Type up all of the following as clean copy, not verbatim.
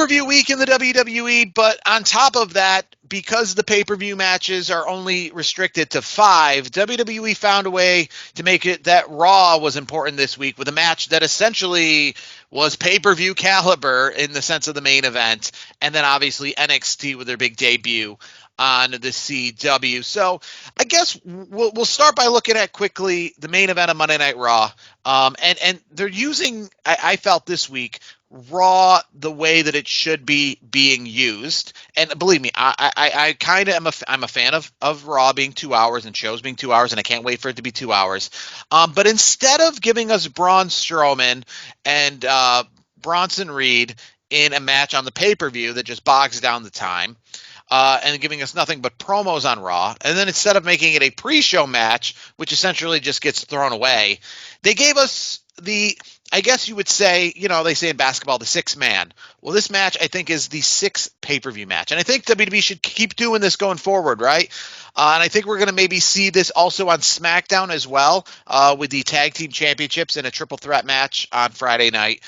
pay-per-view week in the WWE, but on top of that, because the pay-per-view matches are only restricted to 5, WWE found a way to make it that Raw was important this week with a match that essentially was pay-per-view caliber in the sense of the main event, and then obviously NXT with their big debut on the CW. So I guess we'll start by looking at quickly the main event of Monday Night Raw. And they're using, I felt this week, Raw the way that it should be being used. And believe me, I kind of I'm a fan of Raw being 2 hours and shows being 2 hours, and I can't wait for it to be 2 hours. But instead of giving us Braun Strowman and Bronson Reed in a match on the pay-per-view that just bogs down the time, and giving us nothing but promos on Raw, and then instead of making it a pre-show match, which essentially just gets thrown away, they gave us I guess you would say, they say in basketball, the 6th man. Well, this match, I think, is the 6th pay-per-view match. And I think WWE should keep doing this going forward, right? And I think we're going to maybe see this also on SmackDown as well, with the Tag Team Championships in a triple threat match on Friday night.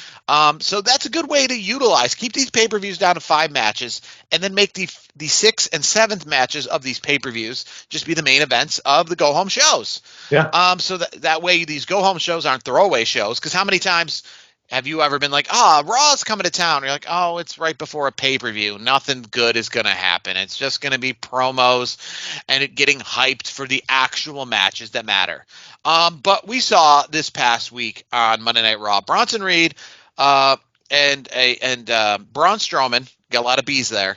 So that's a good way to utilize. Keep these pay-per-views down to 5 matches, and then make the 6th and 7th matches of these pay-per-views just be the main events of the go-home shows. Yeah. So that way these go-home shows aren't throwaway shows, because how many times have you ever been like, Raw's coming to town? You're like, oh, it's right before a pay-per-view. Nothing good is going to happen. It's just going to be promos and it getting hyped for the actual matches that matter. But we saw this past week on Monday Night Raw, Bronson Reed and Braun Strowman, got a lot of B's there,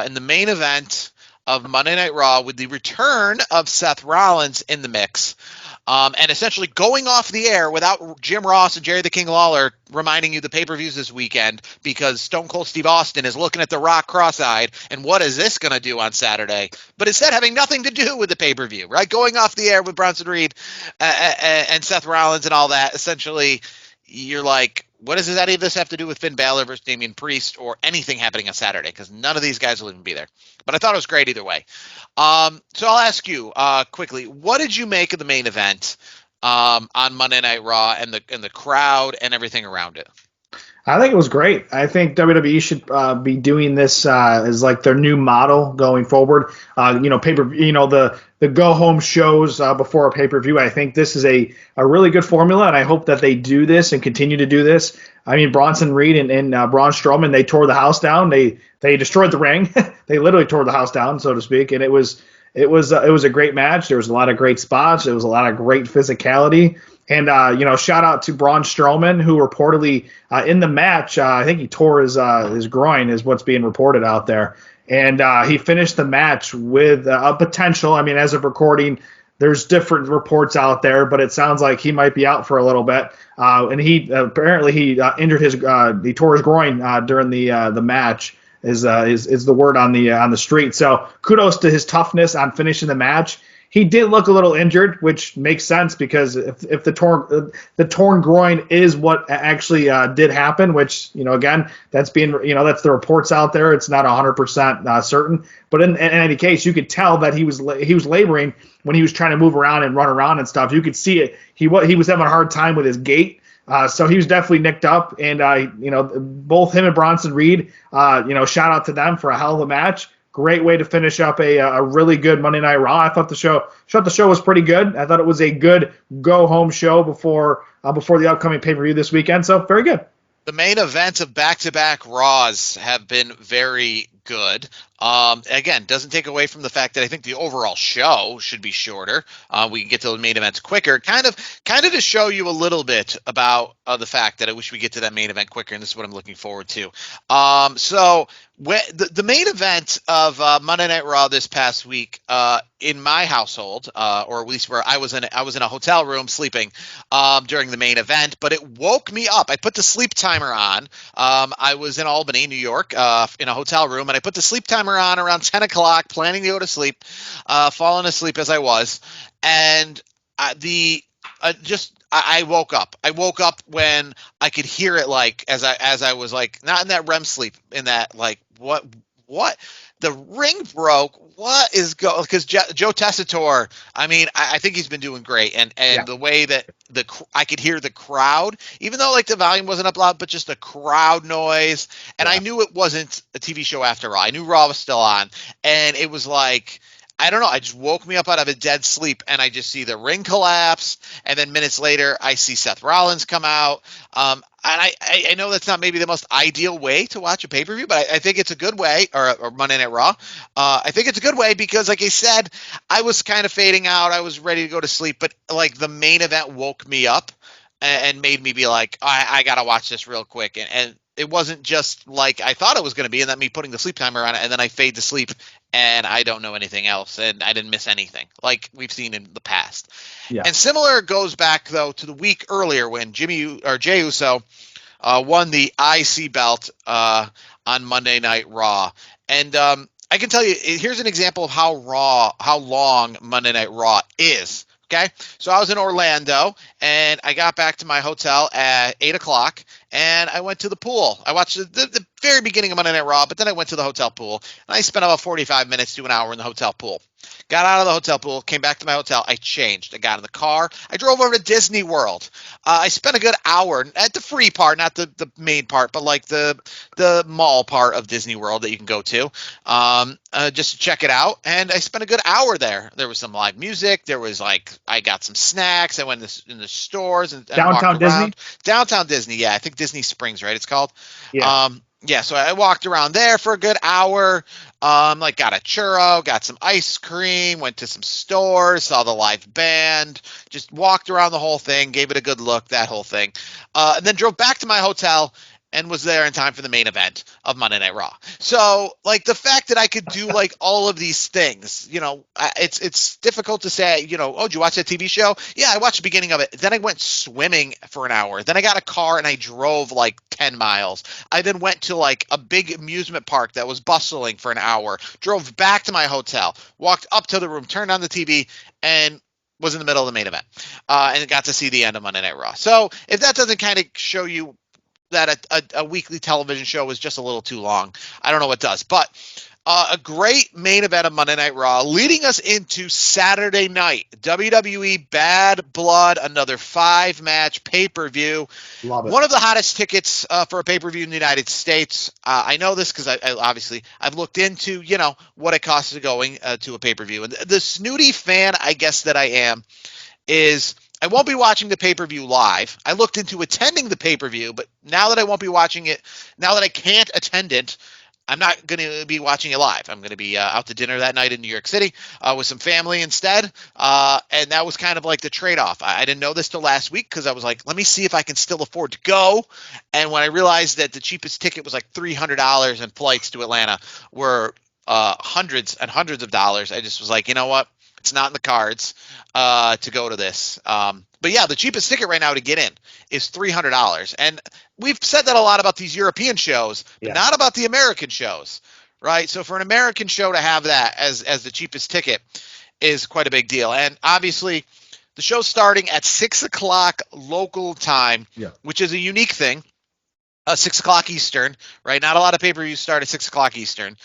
in the main event of Monday Night Raw with the return of Seth Rollins in the mix. And essentially going off the air without Jim Ross and Jerry the King Lawler reminding you the pay-per-views this weekend, because Stone Cold Steve Austin is looking at The Rock cross-eyed, and what is this going to do on Saturday? But instead having nothing to do with the pay-per-view, right? Going off the air with Bronson Reed and Seth Rollins and all that, essentially you're like, what does any of this have to do with Finn Balor versus Damian Priest or anything happening on Saturday? Because none of these guys will even be there. But I thought it was great either way. So I'll ask you quickly, what did you make of the main event on Monday Night Raw and the crowd and everything around it? I think it was great. I think WWE should be doing this as like their new model going forward. The go home shows before a pay-per-view. I think this is a really good formula, and I hope that they do this and continue to do this. I mean, Bronson Reed and Braun Strowman, they tore the house down. They destroyed the ring. They literally tore the house down, so to speak. And it was a great match. There was a lot of great spots. There was a lot of great physicality. And, shout out to Braun Strowman, who reportedly in the match, I think he tore his groin is what's being reported out there. And he finished the match with a potential. I mean, as of recording, there's different reports out there, but it sounds like he might be out for a little bit. And he injured he tore his groin during the match. Is the word on the street. So kudos to his toughness on finishing the match. He did look a little injured, which makes sense because if the torn groin is what actually did happen, which again that's the reports out there. It's not 100% certain, but in any case, you could tell that he was laboring when he was trying to move around and run around and stuff. You could see it. He was having a hard time with his gait. So he was definitely nicked up, and both him and Bronson Reed, shout out to them for a hell of a match. Great way to finish up a really good Monday Night Raw. I thought the show was pretty good. I thought it was a good go home show before the upcoming pay-per-view this weekend. So very good. The main events of back-to-back Raws have been very good. Again, doesn't take away from the fact that I think the overall show should be shorter. We can get to the main events quicker. Kind of to show you a little bit about the fact that I wish we get to that main event quicker, and this is what I'm looking forward to. So the main event of Monday Night Raw this past week in my household, or at least where I was in a hotel room sleeping during the main event, but it woke me up. I put the sleep timer on. I was in Albany, New York, in a hotel room, and I put the sleep timer on around 10 o'clock, planning to go to sleep, falling asleep as I was, and I woke up. I woke up when I could hear it, like as I was like not in that REM sleep, in that like what the ring broke. What is going? Because Joe Tessitore, I mean, I think he's been doing great, and the way that I could hear the crowd, even though like the volume wasn't up loud, but just the crowd noise, and I knew it wasn't a TV show after all. I knew Raw was still on, and it was like, I don't know. I just woke me up out of a dead sleep, and I just see the ring collapse, and then minutes later, I see Seth Rollins come out. And I know that's not maybe the most ideal way to watch a pay-per-view, but I think it's a good way, or Monday Night Raw. I think it's a good way because, like I said, I was kind of fading out. I was ready to go to sleep, but like the main event woke me up and made me be like, I got to watch this real quick. And it wasn't just like I thought it was going to be, and then me putting the sleep timer on it, and then I fade to sleep, and I don't know anything else, and I didn't miss anything like we've seen in the past. Yeah. And similar goes back, though, to the week earlier when Jey Uso won the IC belt on Monday Night Raw. And I can tell you, here's an example of how long Monday Night Raw is. Okay, so I was in Orlando, and I got back to my hotel at 8 o'clock, and I went to the pool. I watched the very beginning of Monday Night Raw, but then I went to the hotel pool, and I spent about 45 minutes to an hour in the hotel pool. Got out of the hotel pool, came back to my hotel. I changed. I got in the car. I drove over to Disney World. I spent a good hour at the free part, not the main part, but like the mall part of Disney World that you can go to, just to check it out. And I spent a good hour there. There was some live music. There was I got some snacks. I went in the stores and Downtown Disney. Downtown Disney, yeah. I think Disney Springs, right? It's called. Yeah. So I walked around there for a good hour, got a churro, got some ice cream, went to some stores, saw the live band, just walked around the whole thing, gave it a good look, that whole thing, and then drove back to my hotel and was there in time for the main event of Monday Night Raw. So, the fact that I could do, all of these things, it's difficult to say, oh, did you watch that TV show? Yeah, I watched the beginning of it. Then I went swimming for an hour. Then I got a car and I drove, 10 miles. I then went to, a big amusement park that was bustling for an hour, drove back to my hotel, walked up to the room, turned on the TV, and was in the middle of the main event, and got to see the end of Monday Night Raw. So, if that doesn't kind of show you that a weekly television show is just a little too long, I don't know what does. But a great main event of Monday Night Raw leading us into Saturday night. WWE Badd Blood, another 5-match pay-per-view. Love it. One of the hottest tickets for a pay-per-view in the United States. I know this because I've looked into, what it costs to going to a pay-per-view. And the snooty fan, I guess, that I am is I won't be watching the pay-per-view live. I looked into attending the pay-per-view, but now that I won't be watching it, now that I can't attend it, I'm not going to be watching it live. I'm going to be out to dinner that night in New York City with some family instead, and that was kind of like the trade-off. I didn't know this till last week because I was like, let me see if I can still afford to go, and when I realized that the cheapest ticket was $300 and flights to Atlanta were hundreds and hundreds of dollars, I just was like, you know what? It's not in the cards to go to this. But yeah, the cheapest ticket right now to get in is $300. And we've said that a lot about these European shows, but not about the American shows, right? So for an American show to have that as the cheapest ticket is quite a big deal. And obviously the show's starting at 6 o'clock local time, which is a unique thing. 6 o'clock Eastern, right? Not a lot of pay-per-views start at 6 o'clock Eastern.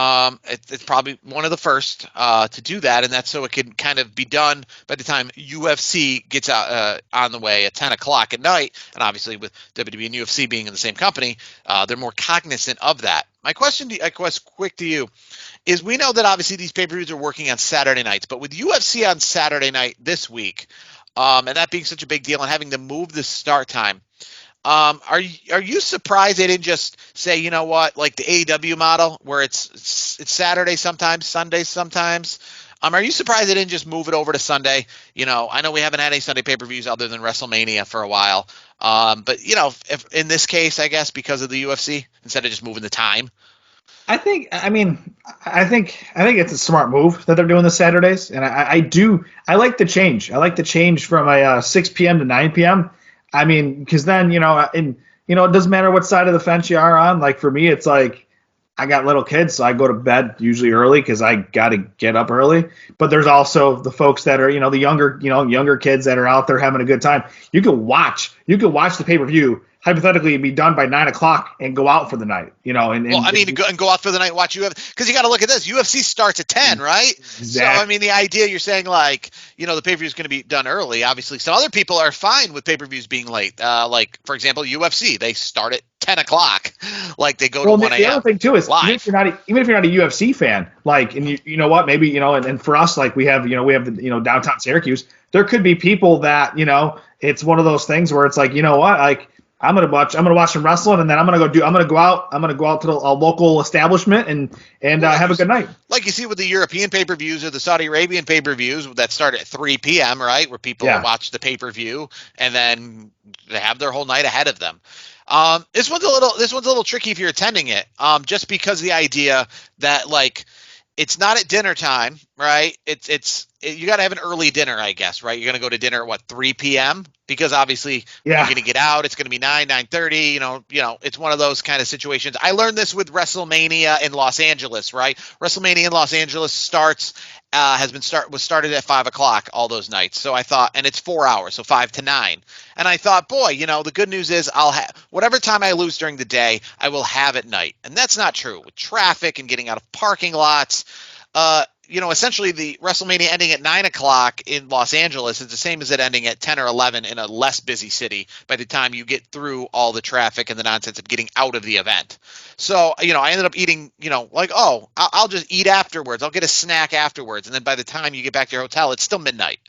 It's probably one of the first to do that, and that's so it can kind of be done by the time UFC gets out on the way at 10 o'clock at night. And obviously with WWE and UFC being in the same company, they're more cognizant of that. My question quick to you is, we know that obviously these pay-per-views are working on Saturday nights, but with UFC on Saturday night this week, and that being such a big deal and having to move the start time, are you surprised they didn't just say, you know what, like the AEW model where it's Saturday sometimes, Sunday sometimes? Are you surprised they didn't just move it over to Sunday? I know we haven't had any Sunday pay-per-views other than WrestleMania for a while. But if in this case, I guess because of the UFC, instead of just moving the time. I think it's a smart move that they're doing the Saturdays, and I like the change. I like the change from a 6 p.m. to 9 p.m. I mean, because then, it doesn't matter what side of the fence you are on. Like for me, it's like I got little kids, so I go to bed usually early because I got to get up early. But there's also the folks that are, the younger kids that are out there having a good time. You can watch the pay-per-view hypothetically be done by 9 o'clock and go out for the night, go out for the night and watch UFC, because you got to look at this. UFC starts at 10, right? Exactly. So I mean, the idea you're saying, like, the pay-per-view is going to be done early. Obviously, some other people are fine with pay-per-views being late. Like, for example, UFC, they start at 10 o'clock, like they go to 1 a.m. The other thing too is live. even if you're not a UFC fan, like, and you know what, maybe, and for us, like we have the downtown Syracuse, there could be people that, it's one of those things where it's like, like, I'm gonna watch some wrestling, and then I'm gonna go out to a local establishment and have a good night. Like you see with the European pay-per-views or the Saudi Arabian pay-per-views that start at 3 p.m., right, where people watch the pay-per-view and then they have their whole night ahead of them. This one's a little tricky if you're attending it, just because the idea that, like, it's not at dinner time, right? You got to have an early dinner, I guess, right? You're going to go to dinner at 3 p.m. because obviously you're going to get out. It's going to be 9:30. It's one of those kind of situations. I learned this with WrestleMania in Los Angeles, right? WrestleMania in Los Angeles was started at 5 o'clock all those nights. So I thought, and it's 4 hours, so 5 to 9. And I thought, boy, the good news is I'll have whatever time I lose during the day, I will have at night. And that's not true with traffic and getting out of parking lots. Essentially the WrestleMania ending at 9 o'clock in Los Angeles is the same as it ending at 10 or 11 in a less busy city by the time you get through all the traffic and the nonsense of getting out of the event. So, I ended up eating, I'll just eat afterwards. I'll get a snack afterwards. And then by the time you get back to your hotel, it's still midnight.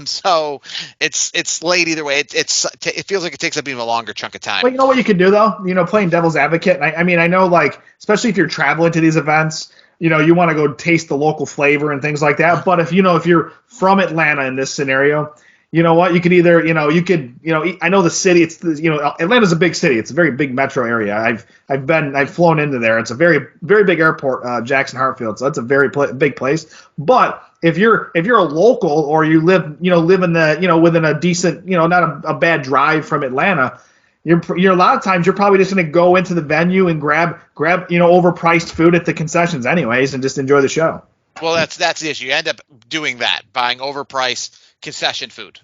So it's late either way. It feels like it takes up even a longer chunk of time. Well, you know what you could do though? Playing devil's advocate. I mean, I know, like, especially if you're traveling to these events, you want to go taste the local flavor and things like that. But if you're from Atlanta in this scenario, you know what? You could either, I know the city. It's Atlanta's a big city. It's a very big metro area. I've flown into there. It's a very, very big airport, Jackson Hartfield. So that's a very big place. But if you're a local or you live in the, within a decent, not a bad drive from Atlanta, you're a lot of times you're probably just going to go into the venue and grab overpriced food at the concessions anyways and just enjoy the show. Well, that's the issue. You end up doing that, buying overpriced concession food.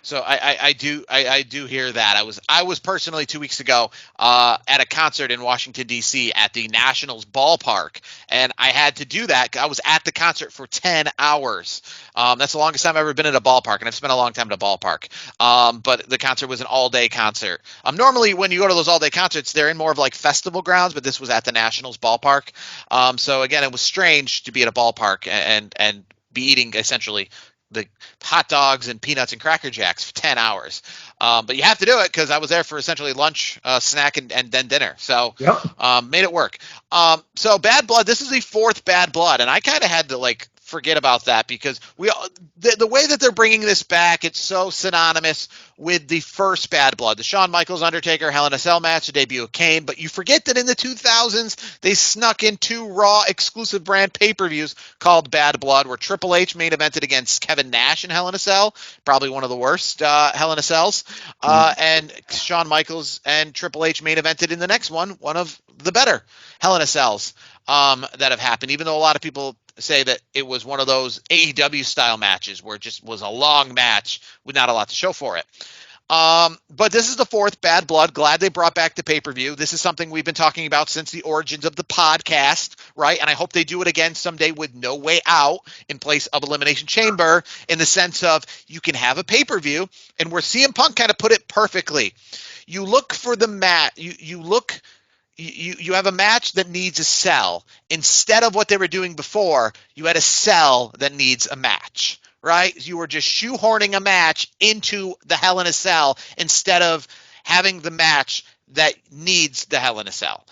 So I do hear that. I was personally 2 weeks ago at a concert in Washington D.C. at the Nationals ballpark, and I had to do that. I was at the concert for 10 hours. That's the longest time I've ever been at a ballpark, and I've spent a long time at a ballpark. But the concert was an all-day concert. Normally when you go to those all-day concerts, they're in more of like festival grounds, but this was at the Nationals ballpark. So again, it was strange to be at a ballpark and be eating essentially the hot dogs and peanuts and Cracker Jacks for 10 hours. But you have to do it because I was there for essentially lunch, snack, and then dinner. So made it work. So Bad Blood, this is the fourth Bad Blood, and I kind of had to forget about that because the way that they're bringing this back, it's so synonymous with the first Bad Blood, the Shawn Michaels Undertaker Hell in a Cell match, the debut of Kane. But you forget that in the 2000s they snuck in two Raw exclusive brand pay-per-views called Bad Blood, where Triple H main evented against Kevin Nash in Hell in a Cell, probably one of the worst Hell in a Cells, and Shawn Michaels and Triple H main evented in the next one of the better Hell in a Cells that have happened, even though a lot of people say that it was one of those AEW style matches where it just was a long match with not a lot to show for it. But this is the fourth Bad Blood. Glad they brought back the pay-per-view. This is something we've been talking about since the origins of the podcast, right? And I hope they do it again someday with No Way Out in place of Elimination Chamber, in the sense of you can have a pay-per-view, and where CM Punk kind of put it perfectly. You look for the match. You have a match that needs a sell. Instead of what they were doing before, you had a sell that needs a match, right? You were just shoehorning a match into the Hell in a Cell instead of having the match that needs the Hell in a Cell,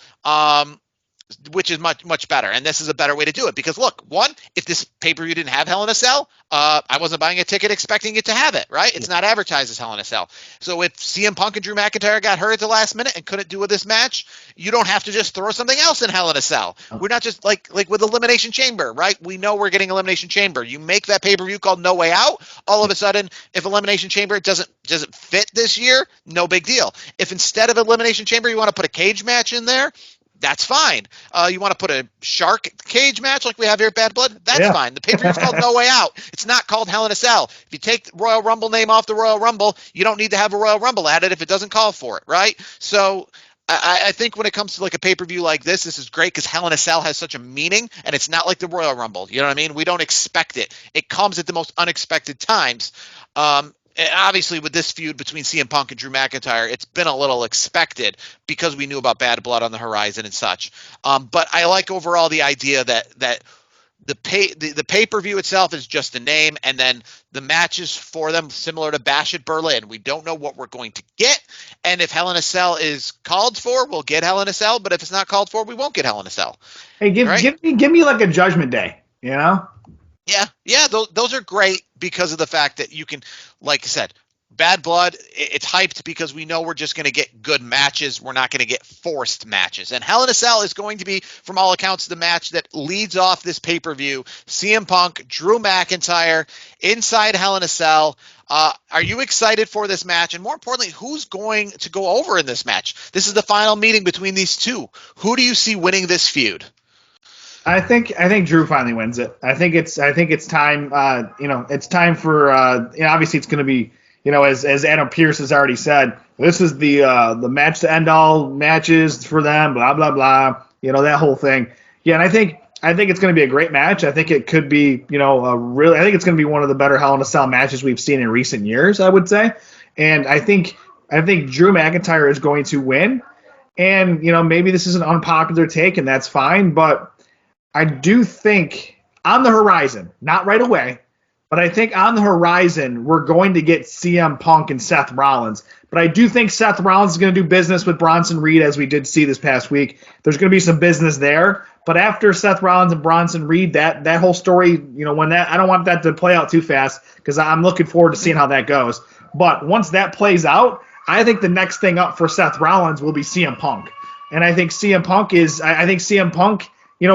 which is much, much better. And this is a better way to do it because, look, one, if this pay-per-view didn't have Hell in a Cell, I wasn't buying a ticket expecting it to have it, right? It's not advertised as Hell in a Cell. So if CM Punk and Drew McIntyre got hurt at the last minute and couldn't do with this match, you don't have to just throw something else in Hell in a Cell. We're not just like with Elimination Chamber, right? We know we're getting Elimination Chamber. You make that pay-per-view called No Way Out. All of a sudden, if Elimination Chamber doesn't fit this year, no big deal. If instead of Elimination Chamber, you want to put a cage match in there, That's fine. You want to put a shark cage match like we have here at Bad Blood? That's fine. The pay-per-view is called No Way Out. It's not called Hell in a Cell. If you take the Royal Rumble name off the Royal Rumble, you don't need to have a Royal Rumble added if it doesn't call for it, right? So I think when it comes to like a pay-per-view like this is great because Hell in a Cell has such a meaning, and it's not like the Royal Rumble. You know what I mean? We don't expect it. It comes at the most unexpected times. And obviously, with this feud between CM Punk and Drew McIntyre, it's been a little expected because we knew about Bad Blood on the horizon and such. But I like overall the idea that the pay-per-view itself is just a name, and then the matches for them similar to Bash at Berlin. We don't know what we're going to get, and if Hell in a Cell is called for, we'll get Hell in a Cell. But if it's not called for, we won't get Hell in a Cell. Hey, give me like a Judgment Day, you know? Yeah, those are great because of the fact that you can, like I said, Bad Blood, it's hyped because we know we're just going to get good matches. We're not going to get forced matches. And Hell in a Cell is going to be, from all accounts, the match that leads off this pay-per-view. CM Punk, Drew McIntyre, inside Hell in a Cell. Are you excited for this match? And more importantly, who's going to go over in this match? This is the final meeting between these two. Who do you see winning this feud? I think Drew finally wins it. I think it's time. It's time for. Obviously, it's going to be. As Adam Pearce has already said, this is the match to end all matches for them. Blah blah blah. That whole thing. Yeah, and I think it's going to be a great match. I think it could be. I think it's going to be one of the better Hell in a Cell matches we've seen in recent years. I would say, and I think Drew McIntyre is going to win. And maybe this is an unpopular take, and that's fine, but I do think on the horizon, not right away, but I think on the horizon, we're going to get CM Punk and Seth Rollins. But I do think Seth Rollins is going to do business with Bronson Reed, as we did see this past week. There's going to be some business there. But after Seth Rollins and Bronson Reed, that whole story, I don't want that to play out too fast because I'm looking forward to seeing how that goes. But once that plays out, I think the next thing up for Seth Rollins will be CM Punk. And I think CM Punk,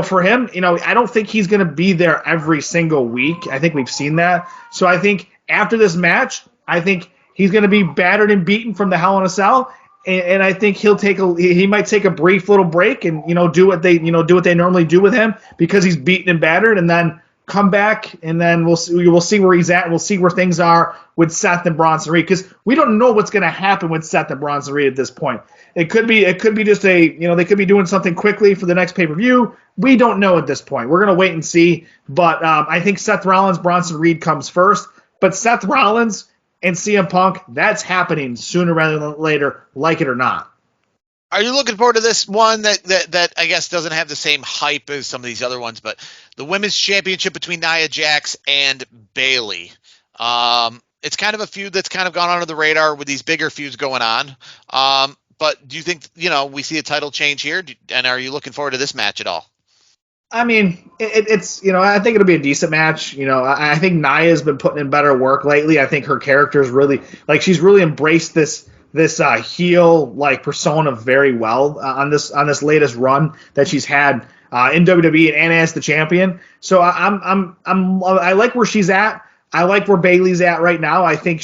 for him, I don't think he's going to be there every single week. I think we've seen that. So I think after this match, I think he's going to be battered and beaten from the Hell in a Cell, and I think he might take a brief little break and do what they normally do with him because he's beaten and battered, and then come back, and then we'll see where he's at, and we'll see where things are with Seth and Bronson Reed because we don't know what's going to happen with Seth and Bronson Reed at this point. It could be just they could be doing something quickly for the next pay-per-view. We don't know at this point. We're going to wait and see. But I think Seth Rollins, Bronson Reed comes first. But Seth Rollins and CM Punk, that's happening sooner rather than later, like it or not. Are you looking forward to this one that I guess doesn't have the same hype as some of these other ones, but the Women's Championship between Nia Jax and Bayley? It's kind of a feud that's kind of gone under the radar with these bigger feuds going on. But do you think, we see a title change here? And are you looking forward to this match at all? I mean, it's I think it'll be a decent match. I think Nia's been putting in better work lately. I think her character is really, she's really embraced this heel persona very well on this latest run that she's had in WWE and as the champion. So I like where she's at. I like where Bayley's at right now. I think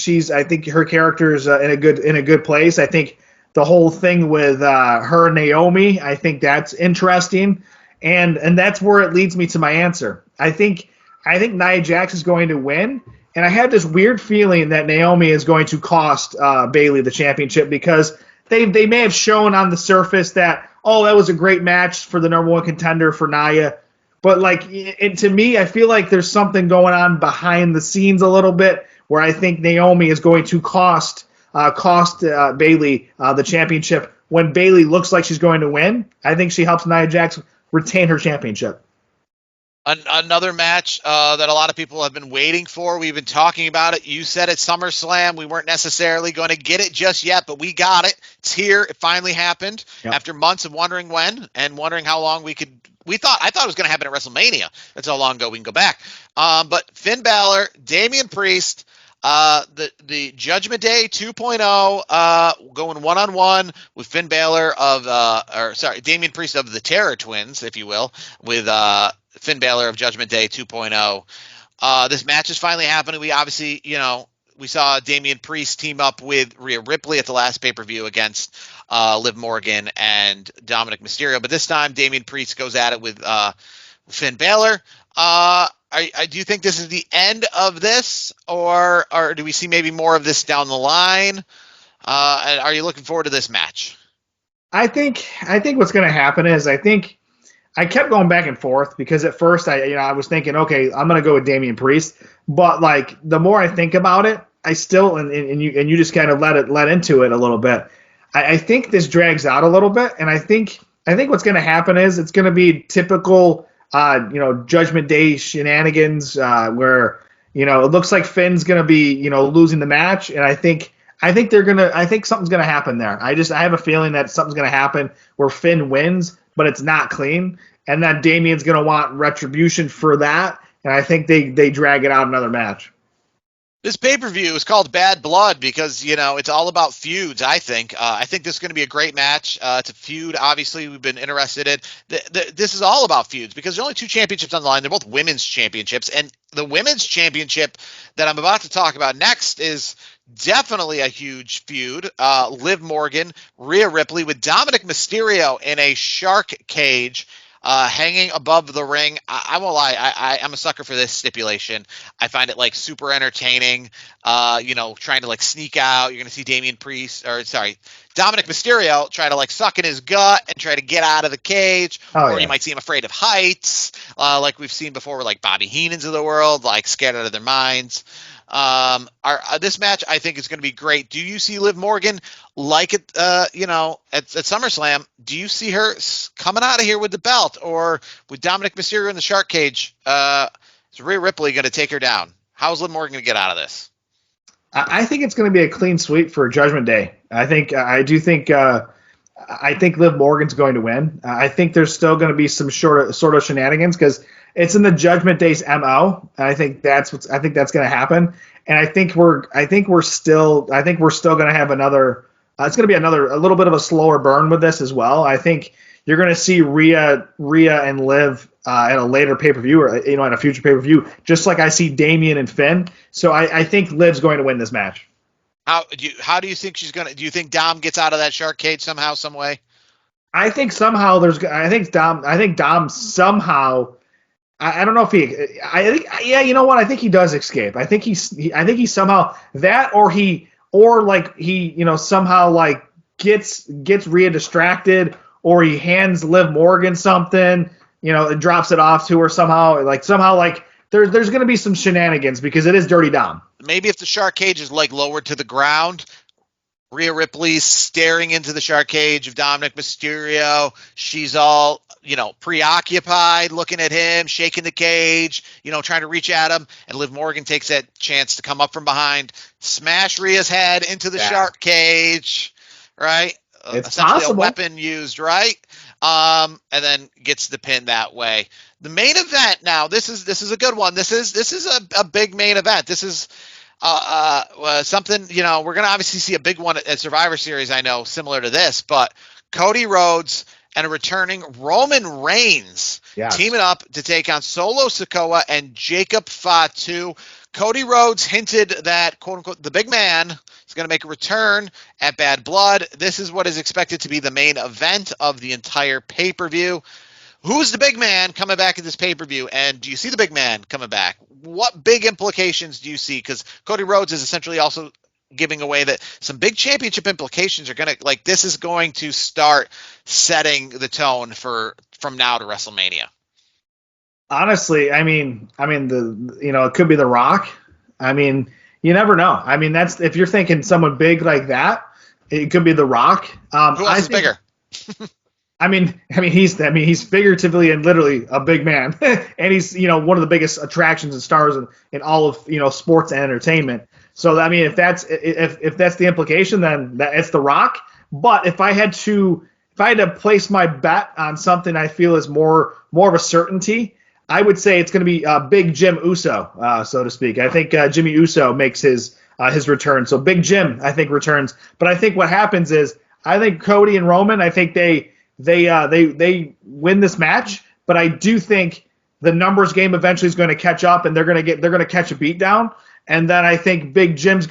her character's in a good place. I think the whole thing with her and Naomi, I think that's interesting, and that's where it leads me to my answer. I think Nia Jax is going to win, and I have this weird feeling that Naomi is going to cost Bayley the championship because they may have shown on the surface that that was a great match for the number one contender for Nia, but to me, I feel like there's something going on behind the scenes a little bit where I think Naomi is going to cost Bayley the championship when Bayley looks like she's going to win. I think she helps Nia Jax retain her championship. Another match that a lot of people have been waiting for. We've been talking about it. You said at SummerSlam we weren't necessarily going to get it just yet, but we got it. It's here. It finally happened after months of wondering when and wondering how long I thought it was going to happen at WrestleMania. That's how long ago we can go back. But Finn Balor, Damian Priest, the Judgment Day 2.0 going one-on-one with Finn Balor Damian Priest of the Terror Twins, if you will, with Finn Balor of Judgment Day 2.0. This match is finally happening. We obviously, we saw Damian Priest team up with Rhea Ripley at the last pay-per-view against Liv Morgan and Dominic Mysterio. But this time, Damian Priest goes at it with Finn Balor. Do you think this is the end of this, or do we see maybe more of this down the line? And are you looking forward to this match? I think what's going to happen is I kept going back and forth because at first I was thinking, okay, I'm going to go with Damian Priest, but like the more I think about it, I still and you just kind of let into it a little bit. I think this drags out a little bit, and I think what's going to happen is it's going to be typical Judgment Day shenanigans where it looks like Finn's going to be losing the match, and I think something's going to happen there. I have a feeling that something's going to happen where Finn wins, but it's not clean, and then Damian's going to want retribution for that, and I think they drag it out another match. This pay-per-view is called Bad Blood because, it's all about feuds, I think. I think this is going to be a great match. It's a feud, obviously, we've been interested in. This is all about feuds because there are only two championships on the line. They're both women's championships, and the women's championship that I'm about to talk about next is definitely a huge feud. Liv Morgan, Rhea Ripley with Dominic Mysterio in a shark cage hanging above the ring. I won't lie, I'm a sucker for this stipulation. I find it like super entertaining. Trying to like sneak out. You're gonna see Dominic Mysterio try to like suck in his gut and try to get out of the cage. You might see him afraid of heights, like we've seen before with like Bobby Heenan's of the world, like scared out of their minds. This match I think is going to be great. Do you see Liv Morgan like it? At SummerSlam, do you see her coming out of here with the belt, or with Dominic Mysterio in the shark cage? Is Rhea Ripley going to take her down? How is Liv Morgan going to get out of this? I think it's going to be a clean sweep for Judgment Day. I think Liv Morgan's going to win. I think there's still going to be some sort of shenanigans because it's in the Judgment Day's MO. And I think that's going to happen. And I think we're still going to have another. It's going to be a little bit of a slower burn with this as well. I think you're going to see Rhea and Liv at a later pay-per-view or at a future pay-per-view, just like I see Damian and Finn. So I think Liv's going to win this match. How do you think she's going to? Do you think Dom gets out of that shark cage somehow, some way? I think somehow Dom somehow. I don't know if he. You know what? I think he does escape. I think he somehow that he somehow like gets Rhea distracted, or he hands Liv Morgan something. And drops it off to her somehow. There's going to be some shenanigans because it is Dirty Dom. Maybe if the shark cage is like lowered to the ground, Rhea Ripley's staring into the shark cage of Dominic Mysterio. She's all, preoccupied, looking at him, shaking the cage, trying to reach at him. And Liv Morgan takes that chance to come up from behind, smash Rhea's head into the shark cage, right? It's essentially possible. A weapon used, right? And then gets the pin that way. The main event now. This is a good one. This is a big main event. This is something. We're gonna obviously see a big one at Survivor Series. I know, similar to this, but Cody Rhodes and a returning Roman Reigns teaming up to take on Solo Sikoa and Jacob Fatu. Cody Rhodes hinted that, quote unquote, the big man is going to make a return at Bad Blood. This is what is expected to be the main event of the entire pay-per-view. Who's the big man coming back at this pay-per-view? And do you see the big man coming back? What big implications do you see? Because Cody Rhodes is essentially also giving away that some big championship implications are going to, this is going to start setting the tone from now to WrestleMania. Honestly, it could be The Rock. You never know. That's if you're thinking someone big like that, it could be The Rock. Who else is bigger? He's figuratively and literally a big man, and he's one of the biggest attractions and stars in all of sports and entertainment. So if that's the implication, then it's The Rock. But if I had to place my bet on something I feel is more of a certainty, I would say it's going to be Big Jim Uso, so to speak. I think Jimmy Uso makes his return. So Big Jim, I think, returns. But I think what happens is I think Cody and Roman, I think they win this match. But I do think the numbers game eventually is going to catch up, and they're going to catch a beat down. and then I think Big Jim's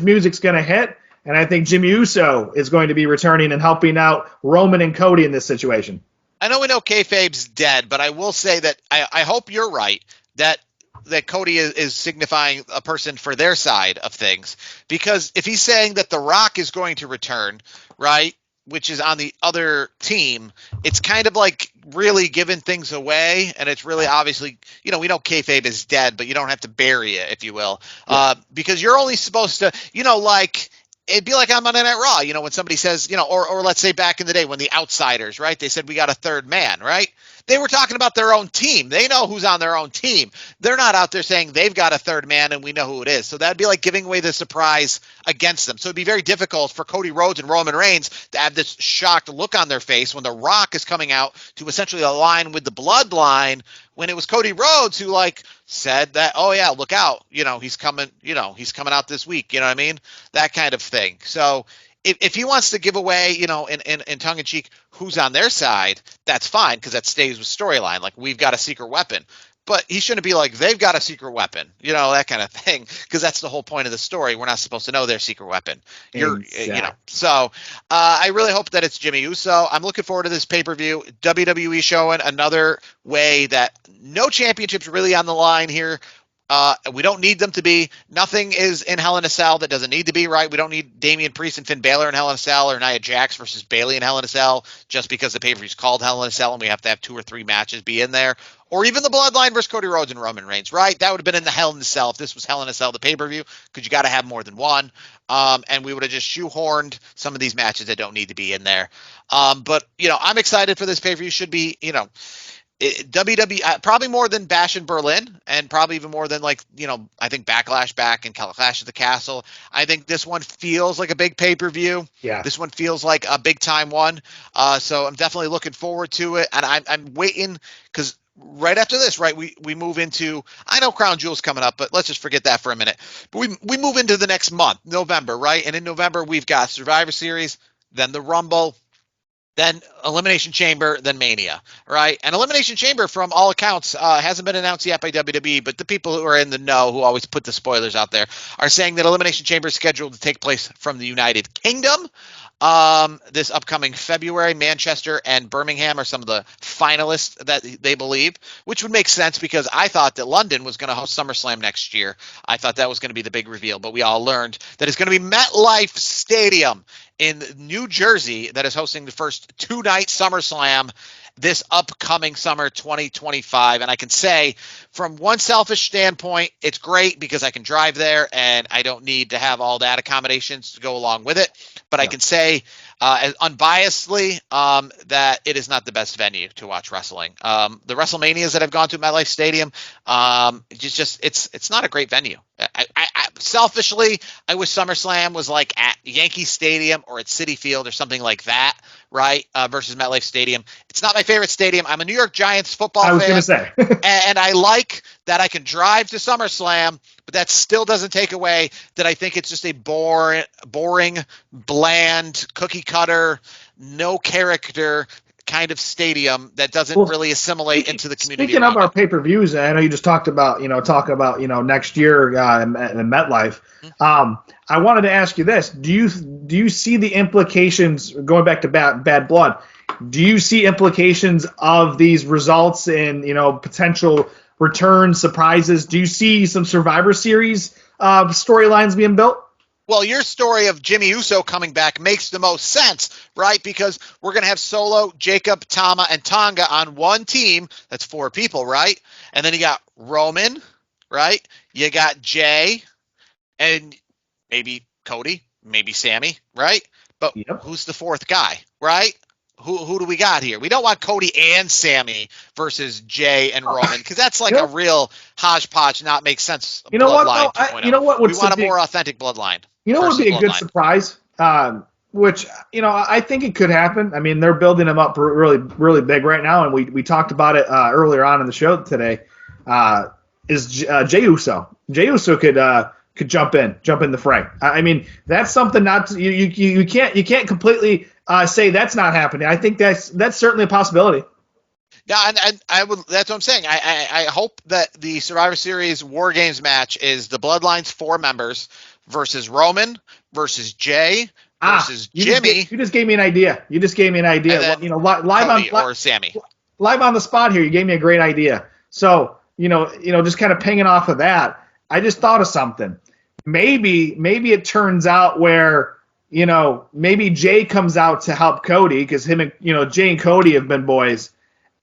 music's gonna hit, and I think Jimmy Uso is going to be returning and helping out Roman and Cody in this situation. I know we know kayfabe's dead, but I will say that I hope you're right that Cody is signifying a person for their side of things. Because if he's saying that The Rock is going to return, right, which is on the other team, it's kind of like really giving things away. And it's really obviously, we know kayfabe is dead, but you don't have to bury it, if you will. Yeah. Because you're only supposed to, it'd be like on Monday Night Raw, when somebody says, or let's say back in the day when the Outsiders, right? They said we got a third man, right? They were talking about their own team. They know who's on their own team. They're not out there saying they've got a third man and we know who it is. So that'd be like giving away the surprise against them. So it'd be very difficult for Cody Rhodes and Roman Reigns to have this shocked look on their face when The Rock is coming out to essentially align with the Bloodline, when it was Cody Rhodes who said that, oh yeah, look out, he's coming out this week, you know what I mean? That kind of thing. So if he wants to give away, in tongue in cheek, who's on their side, that's fine, because that stays with storyline. Like, we've got a secret weapon. But he shouldn't be like, they've got a secret weapon, that kind of thing, because that's the whole point of the story. We're not supposed to know their secret weapon. So I really hope that it's Jimmy Uso. I'm looking forward to this pay-per-view. WWE showing another way that no championships really on the line here. We don't need them to be. Nothing is in Hell in a Cell that doesn't need to be, right? We don't need Damian Priest and Finn Balor in Hell in a Cell, or Nia Jax versus Bayley in Hell in a Cell, just because the pay-per-view is called Hell in a Cell and we have to have 2 or 3 matches be in there. Or even the Bloodline versus Cody Rhodes and Roman Reigns, right? That would have been in the Hell in a Cell if this was Hell in a Cell, the pay-per-view, because you got to have more than one. And we would have just shoehorned some of these matches that don't need to be in there. But I'm excited for this pay-per-view. Should be, WWE probably more than Bash in Berlin, and probably even more than I think Backlash back and Clash at the Castle. I think this one feels like a big pay-per-view. Yeah. This one feels like a big time one. So I'm definitely looking forward to it. And I'm waiting, because right after this, right, we move into, I know Crown Jewel's coming up, but let's just forget that for a minute. But we move into the next month, November, right? And in November, we've got Survivor Series, then the Rumble, then Elimination Chamber, then Mania, right? And Elimination Chamber, from all accounts, hasn't been announced yet by WWE, but the people who are in the know, who always put the spoilers out there, are saying that Elimination Chamber is scheduled to take place from the United Kingdom. This upcoming February. Manchester and Birmingham are some of the finalists that they believe, which would make sense, because I thought that London was going to host SummerSlam next year. I thought that was going to be the big reveal, but we all learned that it's going to be MetLife Stadium in New Jersey that is hosting the first 2-night SummerSlam this upcoming summer 2025. And I can say, from one selfish standpoint, it's great because I can drive there and I don't need to have all that accommodations to go along with it. But I can say unbiasedly that it is not the best venue to watch wrestling. The WrestleManias that I've gone to at MetLife Stadium, it's not a great venue. Selfishly, I wish SummerSlam was like at Yankee Stadium or at Citi Field or something like that, right? Versus MetLife Stadium. It's not my favorite stadium. I'm a New York Giants football fan. I was going to say. And I like that I can drive to SummerSlam, but that still doesn't take away that I think it's just a boring, bland, cookie cutter, no character kind of stadium that doesn't really assimilate into the community. Speaking of our pay-per-views, I know you just talked about, next year in MetLife. I wanted to ask you this. Do you see the implications, going back to Bad Blood, do you see implications of these results in, potential return surprises? Do you see some Survivor Series storylines being built? Well, your story of Jimmy Uso coming back makes the most sense, right? Because we're going to have Solo, Jacob, Tama, and Tonga on one team. That's 4 people, right? And then you got Roman, right? You got Jay, and maybe Cody, maybe Sammy, right? But Who's the 4th guy, right? Who do we got here? We don't want Cody and Sammy versus Jay and Roman, because that's like a real hodgepodge, not make sense. You know what? We want a more authentic bloodline. You know what would be a good surprise? Which, I think it could happen. I mean, they're building them up really, really big right now, and we talked about it earlier on in the show today. Is Jey Uso? Jey Uso could jump in the fray. I mean, that's something you can't completely say that's not happening. I think that's certainly a possibility. Yeah, and I would. That's what I'm saying. I hope that the Survivor Series War Games match is the Bloodline's 4 members versus Roman versus Jay versus Jimmy, you just gave me an idea. You just gave me an idea. and then Live Cody or Sammy. live on the spot here. You gave me a great idea. So just kind of pinging off of that. I just thought of something. Maybe it turns out where maybe Jay comes out to help Cody because him and Jay and Cody have been boys.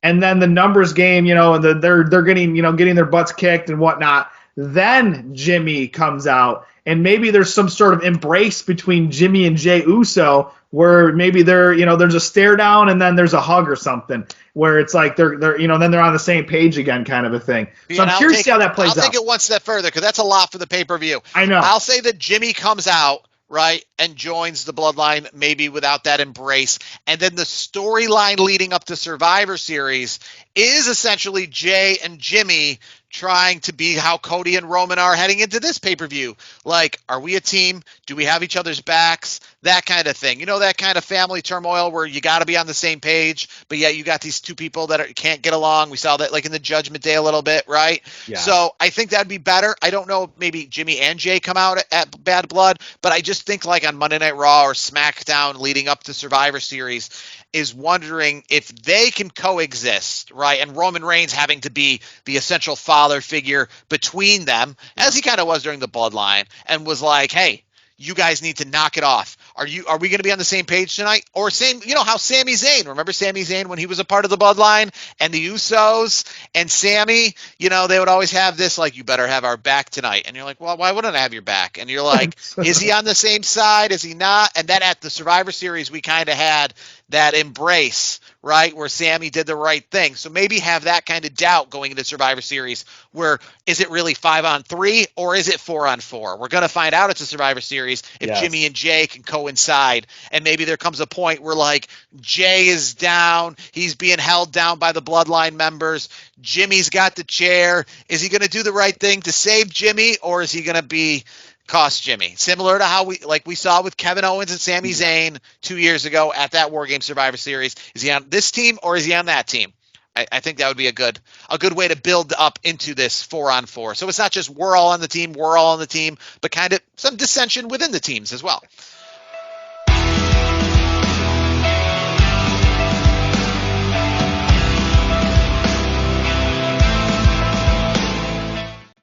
And then the numbers game, and they're getting their butts kicked and whatnot. Then Jimmy comes out, and maybe there's some sort of embrace between Jimmy and Jay Uso, where maybe there's a stare down and then there's a hug or something, where it's like they're then they're on the same page again, kind of a thing. So I'm curious to see how that plays out. I'll take it one step further because that's a lot for the pay-per-view. I know. I'll say that Jimmy comes out, right, and joins the Bloodline, maybe without that embrace. And then the storyline leading up to Survivor Series is essentially Jay and Jimmy trying to be how Cody and Roman are heading into this pay-per-view. Like, are we a team? Do we have each other's backs? That kind of thing. That kind of family turmoil where you got to be on the same page, but yet you got these two people that can't get along. We saw that like in the Judgment Day a little bit, right? Yeah. So I think that'd be better. I don't know if maybe Jimmy and Jay come out at Bad Blood, but I just think like on Monday Night Raw or SmackDown leading up to Survivor Series is wondering if they can coexist, right? And Roman Reigns having to be the essential father figure between them, as he kind of was during the Bloodline, and was like, hey, you guys need to knock it off. Are we going to be on the same page tonight? Or same, how Sami Zayn, remember Sami Zayn when he was a part of the Bloodline and the Usos and Sami, they would always have this, like, you better have our back tonight. And you're like, well, why wouldn't I have your back? And you're like, is he on the same side? Is he not? And then at the Survivor Series, we kind of had that embrace, right, where Sami did the right thing. So maybe have that kind of doubt going into Survivor Series where is it really 5-on-3 or is it 4-on-4? We're going to find out it's a Survivor Series if Jimmy and Jay can coincide. And maybe there comes a point where like Jay is down. He's being held down by the Bloodline members. Jimmy's got the chair. Is he going to do the right thing to save Jimmy or is he going to cost Jimmy? Similar to how we saw with Kevin Owens and Sami Zayn 2 years ago at that War Games Survivor Series. Is he on this team or is he on that team? I think that would be a good way to build up into this 4-on-4. So it's not just we're all on the team, but kind of some dissension within the teams as well.